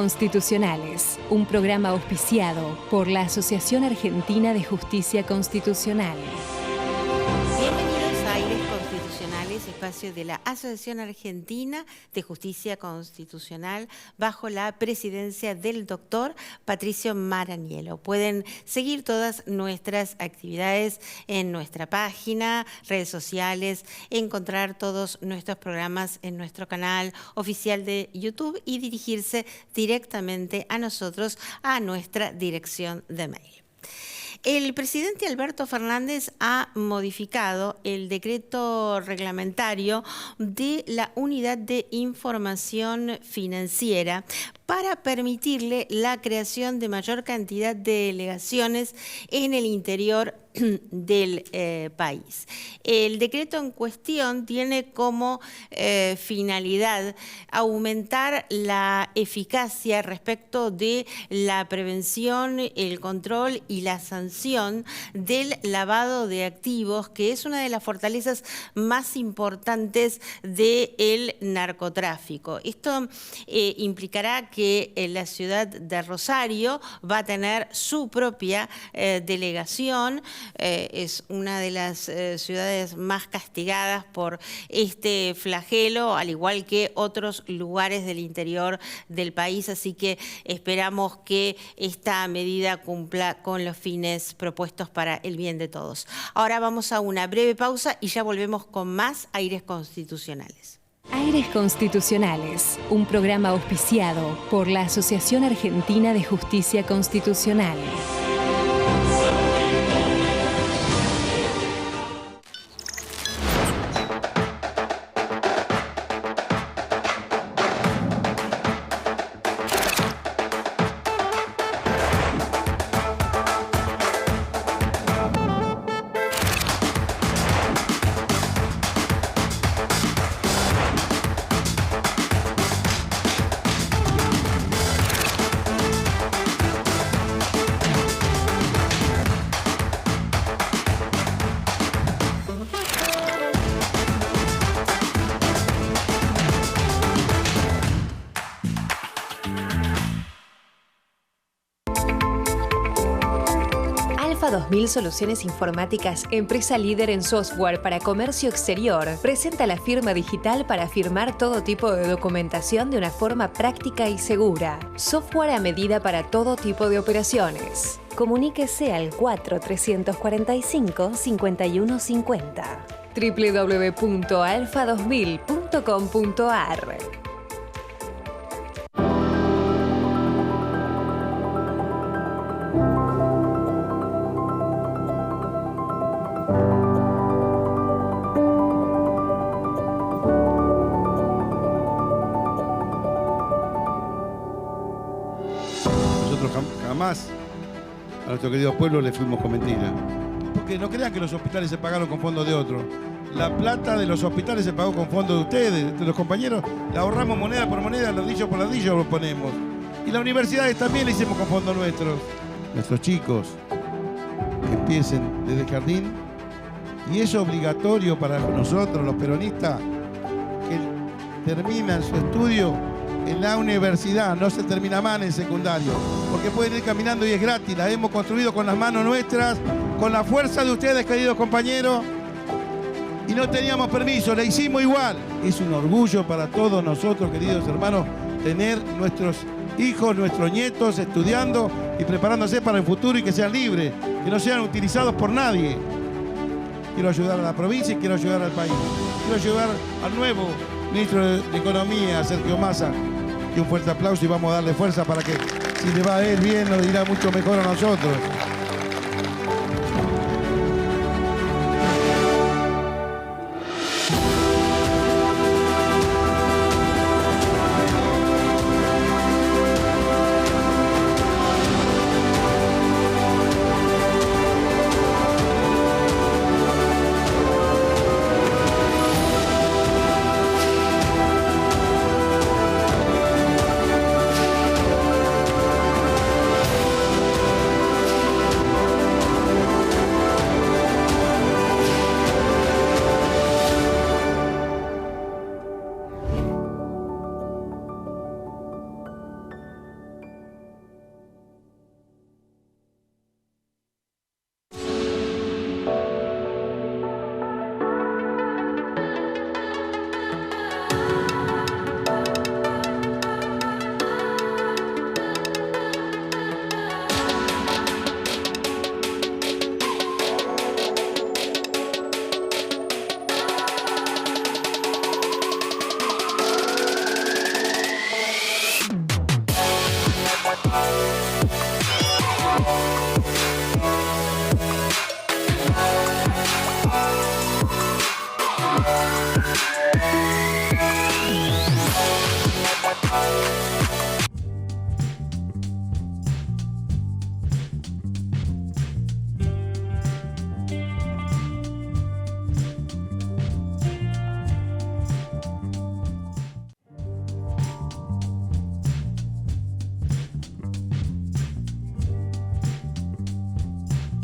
Constitucionales, un programa auspiciado por la Asociación Argentina de Justicia Constitucional. Bienvenidos a Aires Constitucionales, espacio de la Asociación Argentina de Justicia Constitucional bajo la presidencia del doctor Patricio Maraniello. Pueden seguir todas nuestras actividades en nuestra página, redes sociales, encontrar todos nuestros programas en nuestro canal oficial de YouTube y dirigirse directamente a nosotros, a nuestra dirección de mail. El presidente Alberto Fernández ha modificado el decreto reglamentario de la Unidad de Información Financiera para permitirle la creación de mayor cantidad de delegaciones en el interior del país. El decreto en cuestión tiene como finalidad aumentar la eficacia respecto de la prevención, el control y la sanción del lavado de activos, que es una de las fortalezas más importantes del narcotráfico. Esto implicará que la ciudad de Rosario va a tener su propia delegación. Es una de las ciudades más castigadas por este flagelo, al igual que otros lugares del interior del país, así que esperamos que esta medida cumpla con los fines propuestos para el bien de todos. Ahora vamos a una breve pausa y ya volvemos con más Aires Constitucionales. Aires Constitucionales, un programa auspiciado por la Asociación Argentina de Justicia Constitucional. Alfa 2000 Soluciones Informáticas, empresa líder en software para comercio exterior, presenta la firma digital para firmar todo tipo de documentación de una forma práctica y segura. Software a medida para todo tipo de operaciones. Comuníquese al 4345-5150. www.alfa2000.com.ar. Jamás a nuestro querido pueblo le fuimos con mentira. Porque no crean que los hospitales se pagaron con fondos de otros. La plata de los hospitales se pagó con fondos de ustedes, de los compañeros. La ahorramos moneda por moneda, ladrillo por ladrillo lo ponemos. Y las universidades también la hicimos con fondos nuestros. Nuestros chicos que empiecen desde el jardín. Y es obligatorio para nosotros, los peronistas, que terminan su estudio en la universidad, no se termina más en el secundario, porque pueden ir caminando y es gratis. La hemos construido con las manos nuestras, con la fuerza de ustedes, queridos compañeros, y no teníamos permiso, la hicimos igual. Es un orgullo para todos nosotros, queridos hermanos, tener nuestros hijos, nuestros nietos estudiando y preparándose para el futuro y que sean libres, que no sean utilizados por nadie. Quiero ayudar a la provincia y quiero ayudar al país. Quiero ayudar al nuevo ministro de Economía, Sergio Massa. Y un fuerte aplauso y vamos a darle fuerza para que si le va a él bien, nos irá mucho mejor a nosotros.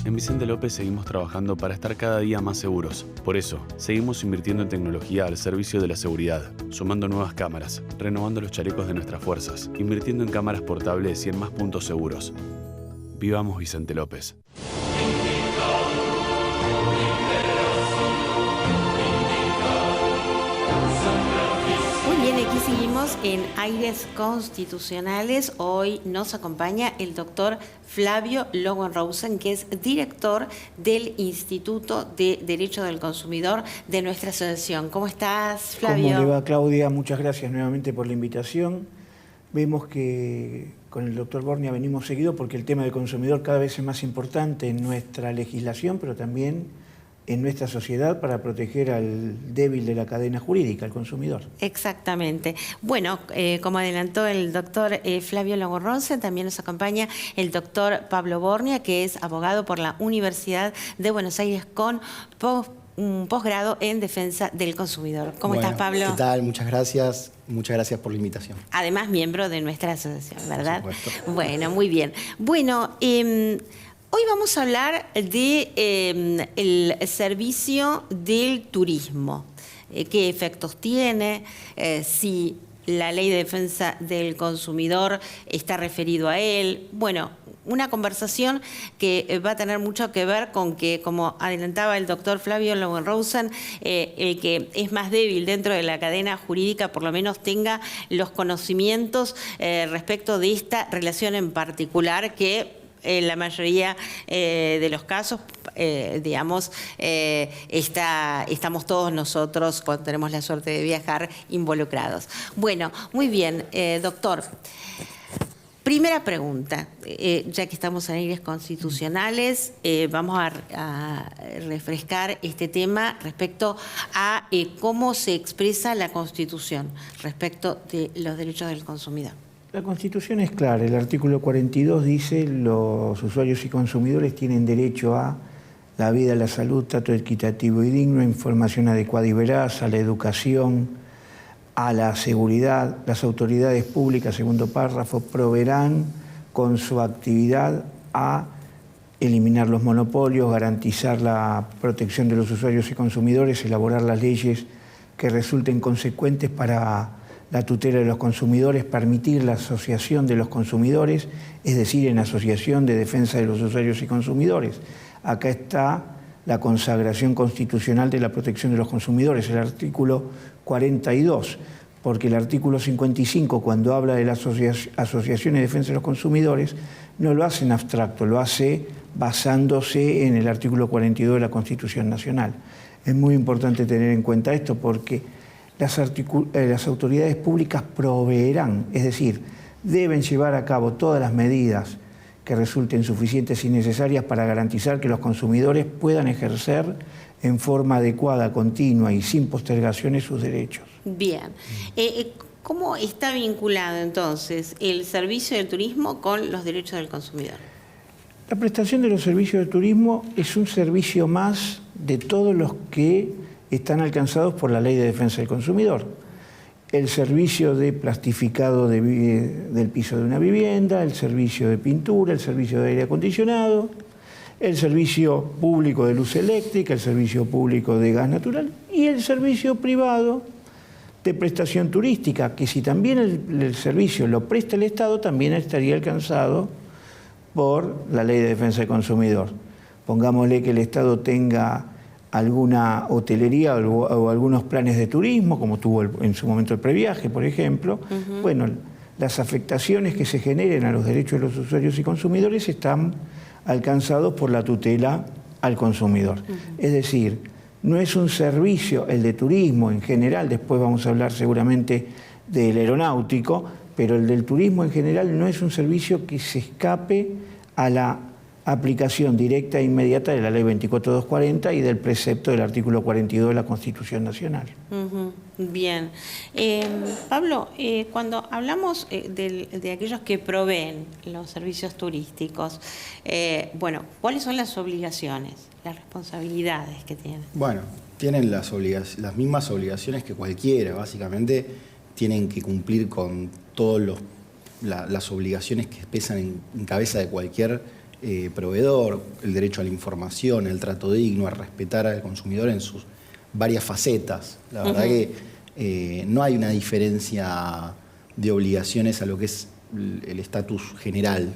En Vicente López seguimos trabajando para estar cada día más seguros. Por eso, seguimos invirtiendo en tecnología al servicio de la seguridad, sumando nuevas cámaras, renovando los chalecos de nuestras fuerzas, invirtiendo en cámaras portables y en más puntos seguros. Vivamos Vicente López. Aquí seguimos en Aires Constitucionales. Hoy nos acompaña el doctor Flavio Lowenrosen, que es director del Instituto de Derecho del Consumidor de nuestra asociación. ¿Cómo estás, Flavio? ¿Cómo le va, Claudia? Muchas gracias nuevamente por la invitación. Vemos que con el doctor Bornia venimos seguido porque el tema del consumidor cada vez es más importante en nuestra legislación, pero también en nuestra sociedad para proteger al débil de la cadena jurídica, al consumidor. Exactamente. Bueno, como adelantó el doctor Flavio Lowenrosen, también nos acompaña el doctor Pablo Bornia, que es abogado por la Universidad de Buenos Aires con un posgrado en defensa del consumidor. ¿Cómo estás, Pablo? ¿Qué tal? Muchas gracias por la invitación. Además, miembro de nuestra asociación, ¿verdad? Por supuesto. Bueno, muy bien. Bueno, hoy vamos a hablar de el servicio del turismo. ¿Qué efectos tiene? Si la ley de defensa del consumidor está referido a él. Bueno, una conversación que va a tener mucho que ver con que, como adelantaba el doctor Flavio Lowenrosen, el que es más débil dentro de la cadena jurídica por lo menos tenga los conocimientos respecto de esta relación en particular que en la mayoría de los casos, estamos todos nosotros, cuando tenemos la suerte de viajar, involucrados. Bueno, muy bien, doctor. Primera pregunta, ya que estamos en aires constitucionales, vamos a refrescar este tema respecto a cómo se expresa la Constitución respecto de los derechos del consumidor. La Constitución es clara. El artículo 42 dice los usuarios y consumidores tienen derecho a la vida, la salud, trato equitativo y digno, información adecuada y veraz, a la educación, a la seguridad. Las autoridades públicas, segundo párrafo, proveerán con su actividad a eliminar los monopolios, garantizar la protección de los usuarios y consumidores, elaborar las leyes que resulten consecuentes para la tutela de los consumidores, permitir la asociación de los consumidores, es decir, en asociación de defensa de los usuarios y consumidores. Acá está la consagración constitucional de la protección de los consumidores, el artículo 42, porque el artículo 55, cuando habla de la asociación de defensa de los consumidores, no lo hace en abstracto, lo hace basándose en el artículo 42 de la Constitución Nacional. Es muy importante tener en cuenta esto porque las autoridades públicas proveerán, es decir, deben llevar a cabo todas las medidas que resulten suficientes y necesarias para garantizar que los consumidores puedan ejercer en forma adecuada, continua y sin postergaciones sus derechos. Bien. ¿Cómo está vinculado entonces el servicio del turismo con los derechos del consumidor? La prestación de los servicios de turismo es un servicio más de todos los que están alcanzados por la Ley de Defensa del Consumidor. El servicio de plastificado del piso de una vivienda, el servicio de pintura, el servicio de aire acondicionado, el servicio público de luz eléctrica, el servicio público de gas natural y el servicio privado de prestación turística, que si también el servicio lo presta el Estado, también estaría alcanzado por la Ley de Defensa del Consumidor. Pongámosle que el Estado tenga alguna hotelería o algunos planes de turismo, como tuvo en su momento el previaje, por ejemplo. Bueno, las afectaciones que se generen a los derechos de los usuarios y consumidores están alcanzados por la tutela al consumidor. Es decir, no es un servicio, el de turismo en general, después vamos a hablar seguramente del aeronáutico, pero el del turismo en general no es un servicio que se escape a la aplicación directa e inmediata de la Ley 24240 y del precepto del artículo 42 de la Constitución Nacional. Bien. Pablo, cuando hablamos de aquellos que proveen los servicios turísticos, ¿cuáles son las obligaciones, las responsabilidades que tienen? Bueno, tienen las mismas obligaciones que cualquiera. Básicamente tienen que cumplir con todas las obligaciones que pesan en cabeza de cualquier proveedor: el derecho a la información, el trato digno, a respetar al consumidor en sus varias facetas. La verdad que no hay una diferencia de obligaciones a lo que es el estatus general.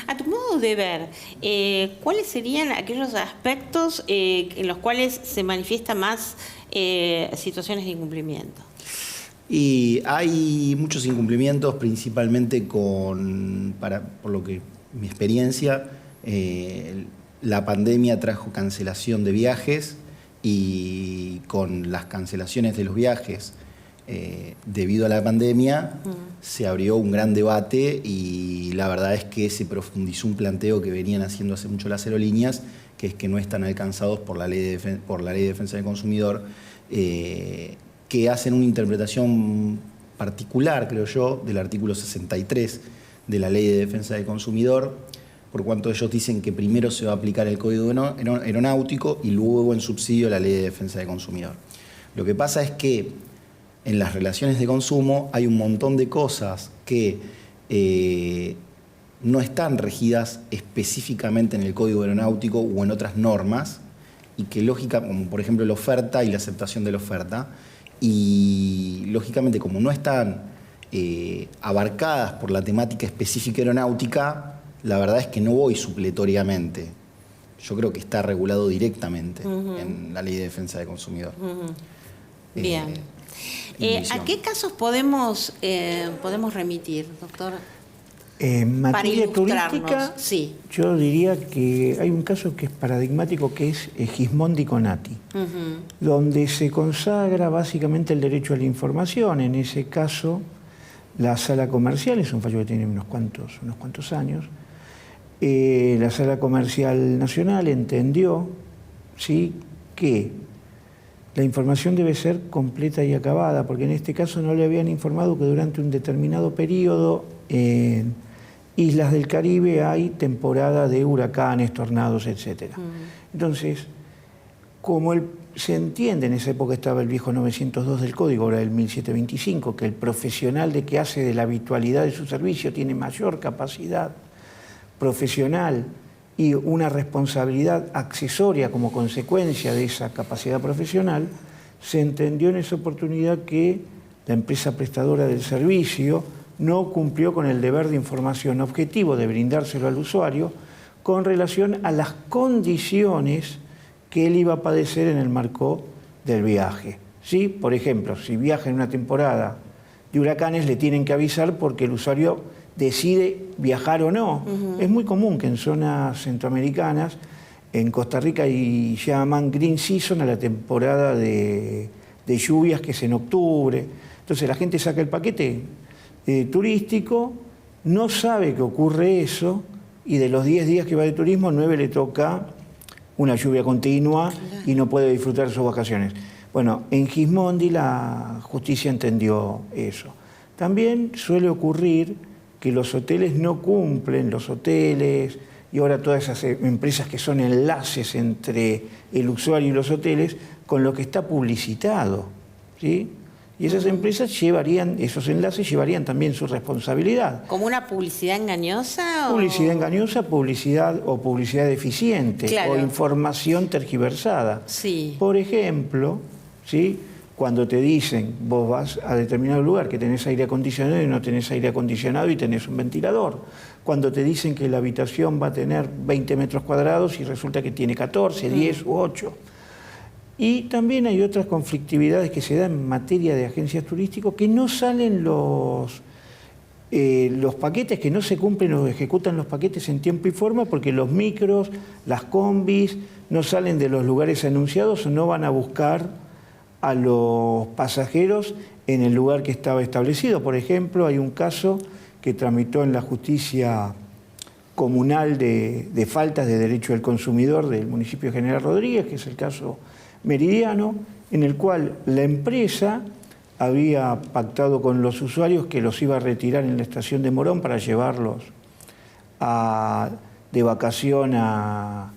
A tu modo de ver, ¿cuáles serían aquellos aspectos en los cuales se manifiesta más situaciones de incumplimiento? Y hay muchos incumplimientos, principalmente por lo que mi experiencia, la pandemia trajo cancelación de viajes, y con las cancelaciones de los viajes debido a la pandemia se abrió un gran debate, y la verdad es que se profundizó un planteo que venían haciendo hace mucho las aerolíneas, que es que no están alcanzados por la Ley de Defensa del Consumidor, que hacen una interpretación particular, creo yo, del artículo 63 de la Ley de Defensa del Consumidor, por cuanto ellos dicen que primero se va a aplicar el Código Aeronáutico y luego en subsidio la Ley de Defensa del Consumidor. Lo que pasa es que en las relaciones de consumo hay un montón de cosas que no están regidas específicamente en el Código Aeronáutico o en otras normas, y que como por ejemplo la oferta y la aceptación de la oferta, y lógicamente como no están abarcadas por la temática específica aeronáutica, la verdad es que no voy supletoriamente. Yo creo que está regulado directamente en la Ley de Defensa del Consumidor. Bien. ¿A qué casos podemos remitir, doctor? En materia Para ilustrarnos, turística, sí. Yo diría que hay un caso que es paradigmático, que es Gismondi Conati, donde se consagra básicamente el derecho a la información. En ese caso, la sala comercial, es un fallo que tiene unos cuantos años, la sala comercial nacional entendió, ¿sí?, que la información debe ser completa y acabada, porque en este caso no le habían informado que durante un determinado periodo en islas del Caribe hay temporada de huracanes, tornados, etc. Entonces, como se entiende, en esa época estaba el viejo 902 del Código, ahora el 1725, que el profesional que hace de la habitualidad de su servicio tiene mayor capacidad profesional y una responsabilidad accesoria como consecuencia de esa capacidad profesional, se entendió en esa oportunidad que la empresa prestadora del servicio no cumplió con el deber de información objetivo de brindárselo al usuario con relación a las condiciones que él iba a padecer en el marco del viaje. ¿Sí? Por ejemplo, si viaja en una temporada de huracanes, le tienen que avisar porque el usuario decide viajar o no. Es muy común que en zonas centroamericanas, en Costa Rica, y llaman Green Season a la temporada de lluvias, que es en octubre. Entonces la gente saca el paquete turístico, no sabe que ocurre eso, y de los 10 días que va de turismo, 9 le toca una lluvia continua y no puede disfrutar sus vacaciones. Bueno, en Gismondi la justicia entendió eso. También suele ocurrir que los hoteles no cumplen, los hoteles y ahora todas esas empresas que son enlaces entre el usuario y los hoteles, con lo que está publicitado, ¿sí? Y esas empresas esos enlaces llevarían también su responsabilidad. ¿Como una publicidad engañosa? Publicidad engañosa, publicidad deficiente, claro, o información tergiversada. Sí. Por ejemplo, ¿sí?, cuando te dicen, vos vas a determinado lugar que tenés aire acondicionado y no tenés aire acondicionado y tenés un ventilador. Cuando te dicen que la habitación va a tener 20 metros cuadrados y resulta que tiene 14, 10 u 8. Y también hay otras conflictividades que se dan en materia de agencias turísticas, que no salen los paquetes, que no se cumplen o ejecutan los paquetes en tiempo y forma, porque los micros, las combis, no salen de los lugares anunciados o no van a buscar a los pasajeros en el lugar que estaba establecido. Por ejemplo, hay un caso que tramitó en la justicia comunal de faltas de derecho del consumidor del municipio de General Rodríguez, que es el caso Meridiano, en el cual la empresa había pactado con los usuarios que los iba a retirar en la estación de Morón para llevarlos de vacación a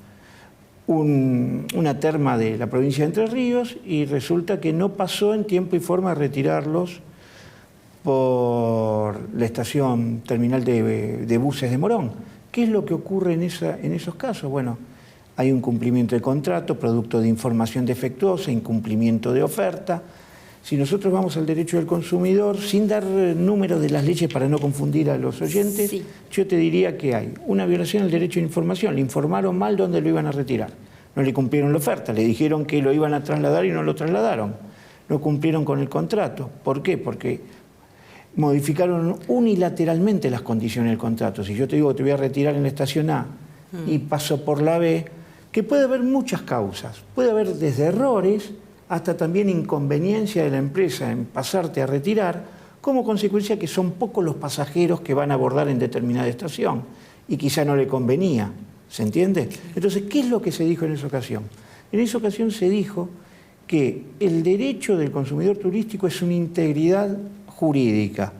una terma de la provincia de Entre Ríos, y resulta que no pasó en tiempo y forma a retirarlos por la estación terminal de buses de Morón. ¿Qué es lo que ocurre en esos casos? Bueno, hay un cumplimiento de contrato, producto de información defectuosa, incumplimiento de oferta. Si nosotros vamos al derecho del consumidor, sin dar números de las leyes para no confundir a los oyentes, sí, yo te diría que hay una violación al derecho de información. Le informaron mal dónde lo iban a retirar. No le cumplieron la oferta, le dijeron que lo iban a trasladar y no lo trasladaron. No cumplieron con el contrato. ¿Por qué? Porque modificaron unilateralmente las condiciones del contrato. Si yo te digo que te voy a retirar en la estación A y paso por la B, que puede haber muchas causas. Puede haber desde errores hasta también inconveniencia de la empresa en pasarte a retirar, como consecuencia que son pocos los pasajeros que van a abordar en determinada estación y quizá no le convenía, ¿se entiende? Entonces, ¿qué es lo que se dijo en esa ocasión? En esa ocasión se dijo que el derecho del consumidor turístico es una integridad jurídica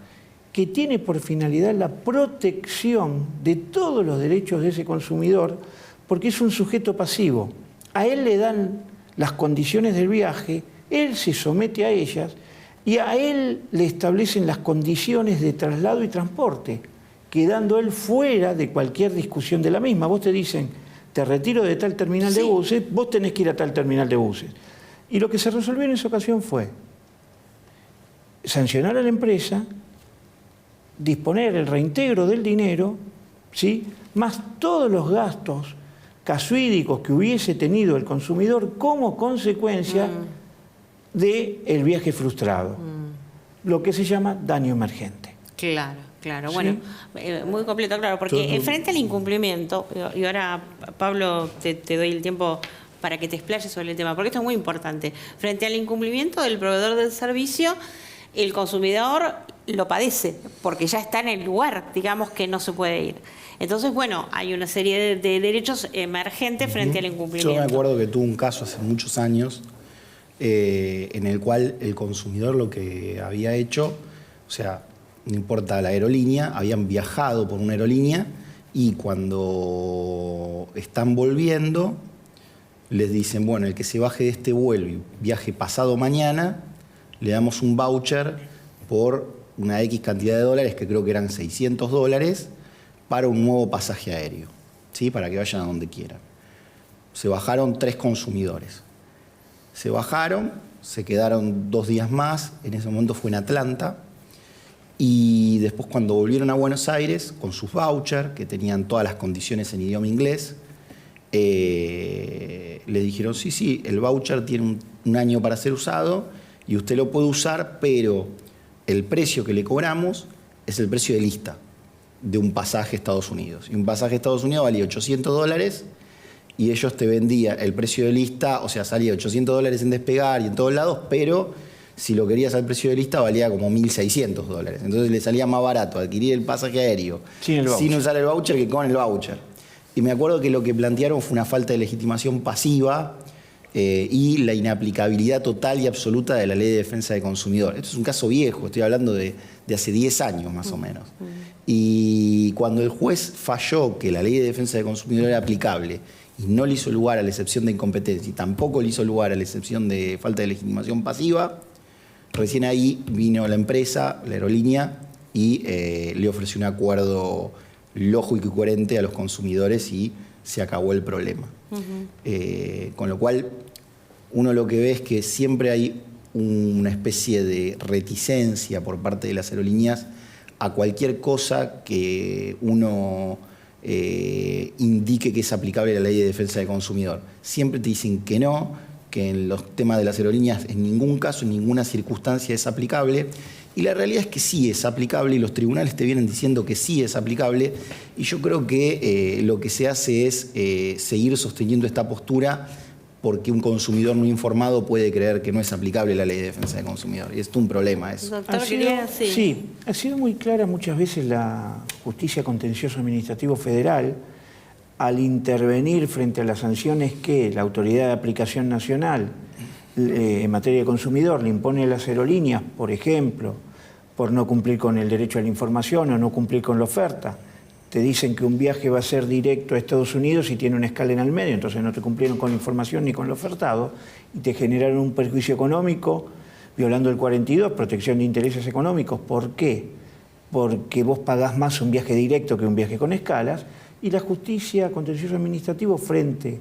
que tiene por finalidad la protección de todos los derechos de ese consumidor, porque es un sujeto pasivo. A él le dan las condiciones del viaje, él se somete a ellas y a él le establecen las condiciones de traslado y transporte, quedando él fuera de cualquier discusión de la misma. Vos te dicen, te retiro de tal terminal de buses, vos tenés que ir a tal terminal de buses. Y lo que se resolvió en esa ocasión fue sancionar a la empresa, disponer el reintegro del dinero, ¿sí?, más todos los gastos casuídicos que hubiese tenido el consumidor como consecuencia del viaje frustrado, lo que se llama daño emergente. Claro, claro. ¿Sí? Bueno, muy completo, claro, porque frente al incumplimiento, y ahora, Pablo, te doy el tiempo para que te explayes sobre el tema, porque esto es muy importante. Frente al incumplimiento del proveedor del servicio, el consumidor lo padece, porque ya está en el lugar, digamos, que no se puede ir. Entonces, bueno, hay una serie de derechos emergentes frente al incumplimiento. Yo me acuerdo que tuve un caso hace muchos años en el cual el consumidor lo que había hecho, o sea, no importa la aerolínea, habían viajado por una aerolínea y cuando están volviendo les dicen, bueno, el que se baje de este vuelo y viaje pasado mañana, le damos un voucher por una X cantidad de dólares, que creo que eran $600, para un nuevo pasaje aéreo, ¿sí?, para que vayan a donde quieran. Se bajaron 3 consumidores. Se bajaron, se quedaron 2 días más, en ese momento fue en Atlanta, y después cuando volvieron a Buenos Aires, con sus vouchers, que tenían todas las condiciones en idioma inglés, le dijeron, sí, el voucher tiene un año para ser usado y usted lo puede usar, pero el precio que le cobramos es el precio de lista de un pasaje a Estados Unidos. Y un pasaje a Estados Unidos valía $800 y ellos te vendían el precio de lista, o sea, salía $800 en Despegar y en todos lados, pero si lo querías al precio de lista valía como $1.600. Entonces le salía más barato adquirir el pasaje aéreo sin usar el voucher que con el voucher. Y me acuerdo que lo que plantearon fue una falta de legitimación pasiva y la inaplicabilidad total y absoluta de la Ley de Defensa del Consumidor. Esto es un caso viejo, estoy hablando de hace 10 años más o menos. Y cuando el juez falló que la Ley de Defensa del Consumidor era aplicable y no le hizo lugar a la excepción de incompetencia y tampoco le hizo lugar a la excepción de falta de legitimación pasiva, recién ahí vino la empresa, la aerolínea, y le ofreció un acuerdo lógico y coherente a los consumidores y se acabó el problema. Con lo cual, uno lo que ve es que siempre hay una especie de reticencia por parte de las aerolíneas a cualquier cosa que uno indique que es aplicable a la Ley de Defensa del Consumidor. Siempre te dicen que no, que en los temas de las aerolíneas en ningún caso, en ninguna circunstancia es aplicable. Y la realidad es que sí es aplicable y los tribunales te vienen diciendo que sí es aplicable. Y yo creo que lo que se hace es seguir sosteniendo esta postura porque un consumidor no informado puede creer que no es aplicable la ley de defensa del consumidor. Y esto es un problema eso. Doctor, sí, ha sido muy clara muchas veces la justicia contencioso administrativo federal al intervenir frente a las sanciones que la Autoridad de Aplicación Nacional en materia de consumidor le impone a las aerolíneas, por ejemplo, por no cumplir con el derecho a la información o no cumplir con la oferta. Te dicen que un viaje va a ser directo a Estados Unidos y tiene una escala en el medio, entonces no te cumplieron con la información ni con lo ofertado y te generaron un perjuicio económico violando el 42, protección de intereses económicos. ¿Por qué? Porque vos pagás más un viaje directo que un viaje con escalas y la justicia contencioso administrativo frente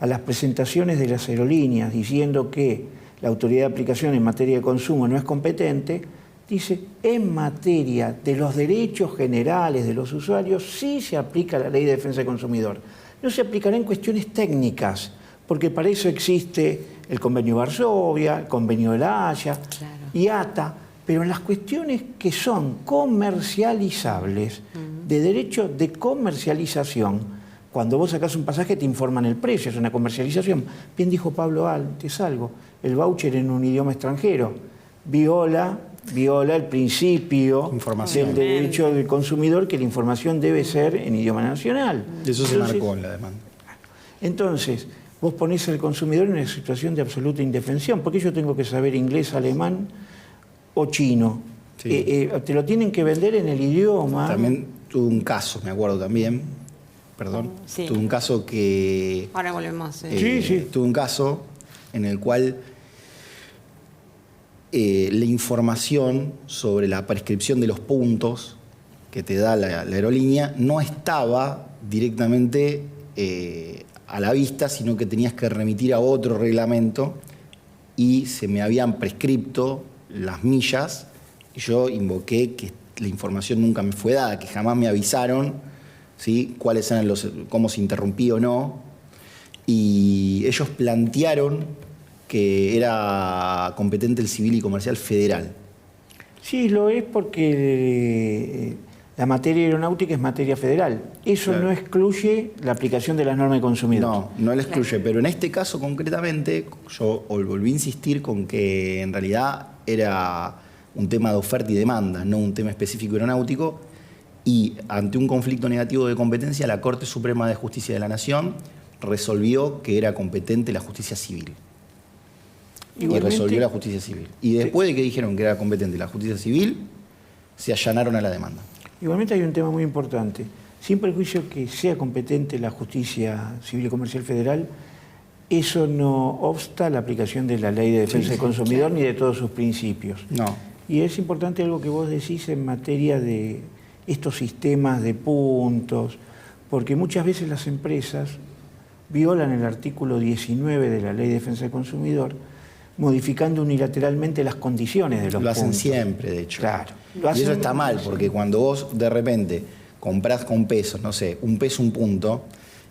a las presentaciones de las aerolíneas diciendo que la autoridad de aplicación en materia de consumo no es competente, dice, en materia de los derechos generales de los usuarios sí se aplica la Ley de Defensa del Consumidor. No se aplicará en cuestiones técnicas, porque para eso existe el Convenio Varsovia, el Convenio de la Haya y ATA, pero en las cuestiones que son comercializables, de derecho de comercialización, cuando vos sacás un pasaje te informan el precio, es una comercialización. Bien dijo Pablo antes algo, el voucher en un idioma extranjero viola el principio del derecho del consumidor, que la información debe ser en idioma nacional. Eso se marcó en la demanda. Entonces, vos ponés al consumidor en una situación de absoluta indefensión, porque yo tengo que saber inglés, alemán o chino. Sí. Te lo tienen que vender en el idioma. También tuve un caso, me acuerdo también, tuve un caso que... Ahora volvemos. Tuve un caso en el cual la información sobre la prescripción de los puntos que te da la aerolínea no estaba directamente a la vista, sino que tenías que remitir a otro reglamento y se me habían prescripto las millas y yo invoqué que la información nunca me fue dada, que jamás me avisaron, ¿sí?, cuáles eran cómo se interrumpía o no, y ellos plantearon que era competente el civil y comercial federal. Sí, lo es porque la materia aeronáutica es materia federal. Eso no excluye la aplicación de las normas de consumidor. No la excluye, pero en este caso concretamente yo volví a insistir con que en realidad era un tema de oferta y demanda, no un tema específico aeronáutico, y ante un conflicto negativo de competencia la Corte Suprema de Justicia de la Nación resolvió que era competente la justicia civil. Igualmente, y resolvió la justicia civil. Y después de que dijeron que era competente la justicia civil, se allanaron a la demanda. Igualmente hay un tema muy importante. Sin perjuicio que sea competente la justicia civil y comercial federal, eso no obsta la aplicación de la Ley de Defensa del Consumidor ni de todos sus principios. No. Y es importante algo que vos decís en materia de estos sistemas de puntos, porque muchas veces las empresas violan el artículo 19 de la Ley de Defensa del Consumidor, modificando unilateralmente las condiciones de los puntos. Lo hacen siempre, de hecho. Claro. Y eso está mal, porque cuando vos de repente comprás con pesos, no sé, un peso un punto,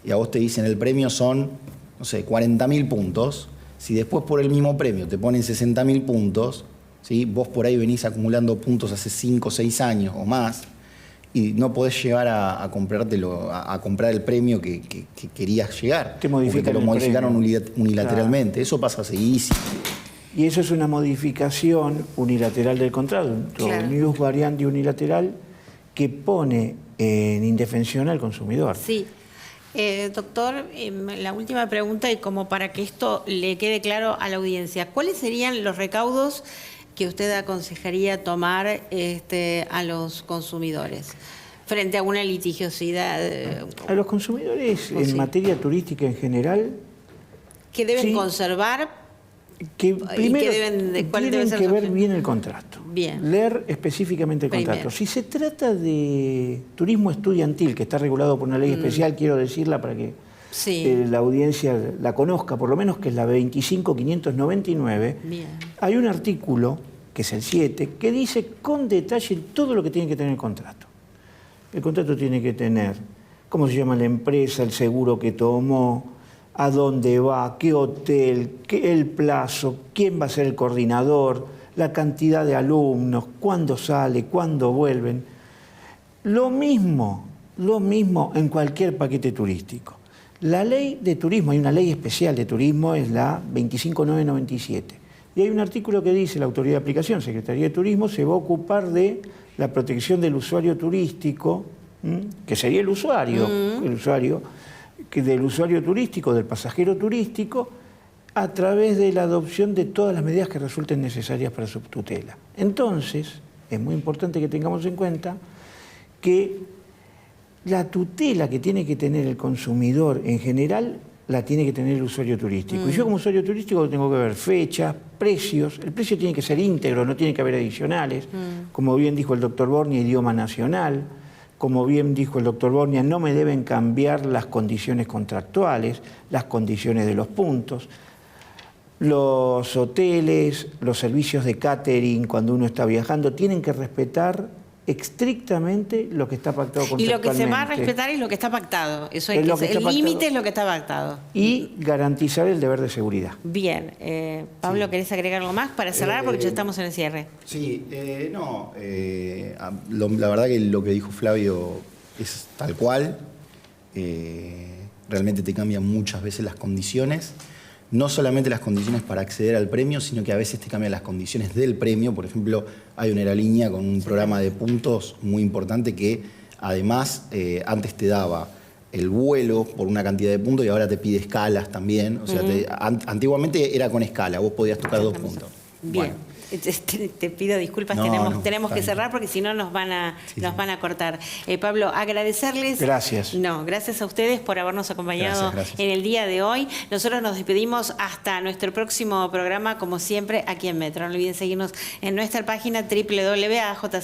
y a vos te dicen el premio son, no sé, 40.000 puntos, si después por el mismo premio te ponen 60.000 puntos, ¿sí?, vos por ahí venís acumulando puntos hace 5 o 6 años o más, y no podés llegar a comprártelo, a comprar el premio que querías llegar. Te lo modificaron unilateralmente. Claro. Eso pasa seguidísimo. Y eso es una modificación unilateral del contrato, un ius variandi unilateral que pone en indefensión al consumidor. Sí. Doctor, la última pregunta, y como para que esto le quede claro a la audiencia, ¿cuáles serían los recaudos que usted aconsejaría tomar a los consumidores frente a una litigiosidad? A los consumidores en materia turística en general, ¿qué deben conservar? Que primero tienen que ver bien el contrato. Bien. Leer específicamente el contrato. Si se trata de turismo estudiantil, que está regulado por una ley especial, quiero decirla para que la audiencia la conozca, por lo menos, que es la 25.599, hay un artículo, que es el 7, que dice con detalle todo lo que tiene que tener el contrato. El contrato tiene que tener cómo se llama la empresa, el seguro que tomó, a dónde va, qué hotel, el plazo, quién va a ser el coordinador, la cantidad de alumnos, cuándo sale, cuándo vuelven. Lo mismo en cualquier paquete turístico. La ley de turismo, hay una ley especial de turismo, es la 25997. Y hay un artículo que dice: la autoridad de aplicación, Secretaría de Turismo, se va a ocupar de la protección del usuario turístico, que sería el usuario turístico, del pasajero turístico, a través de la adopción de todas las medidas que resulten necesarias para su tutela. Entonces, es muy importante que tengamos en cuenta que la tutela que tiene que tener el consumidor en general la tiene que tener el usuario turístico. Y yo como usuario turístico tengo que ver fechas, precios. El precio tiene que ser íntegro, no tiene que haber adicionales. Como bien dijo el doctor Bornia, idioma nacional. Como bien dijo el doctor Bornia, no me deben cambiar las condiciones contractuales, las condiciones de los puntos. Los hoteles, los servicios de catering cuando uno está viajando tienen que respetar estrictamente lo que está pactado contractualmente. Y lo que se va a respetar es lo que está pactado. Eso el límite es lo que está pactado. Y garantizar el deber de seguridad. Bien. Pablo, ¿querés agregar algo más para cerrar? Porque ya estamos en el cierre. Sí, la verdad que lo que dijo Flavio es tal cual. Realmente te cambian muchas veces las condiciones. No solamente las condiciones para acceder al premio, sino que a veces te cambian las condiciones del premio. Por ejemplo, hay una aerolínea con un programa de puntos muy importante que además antes te daba el vuelo por una cantidad de puntos y ahora te pide escalas también. O sea, antiguamente era con escala, vos podías tocar 2 puntos. Bien. Bueno. Te pido disculpas, tenemos que cerrar porque si no nos van a cortar. Pablo, agradecerles. Gracias. Gracias a ustedes por habernos acompañado en el día de hoy. Nosotros nos despedimos hasta nuestro próximo programa, como siempre, aquí en Metro. No olviden seguirnos en nuestra página www.ajc.com.ar.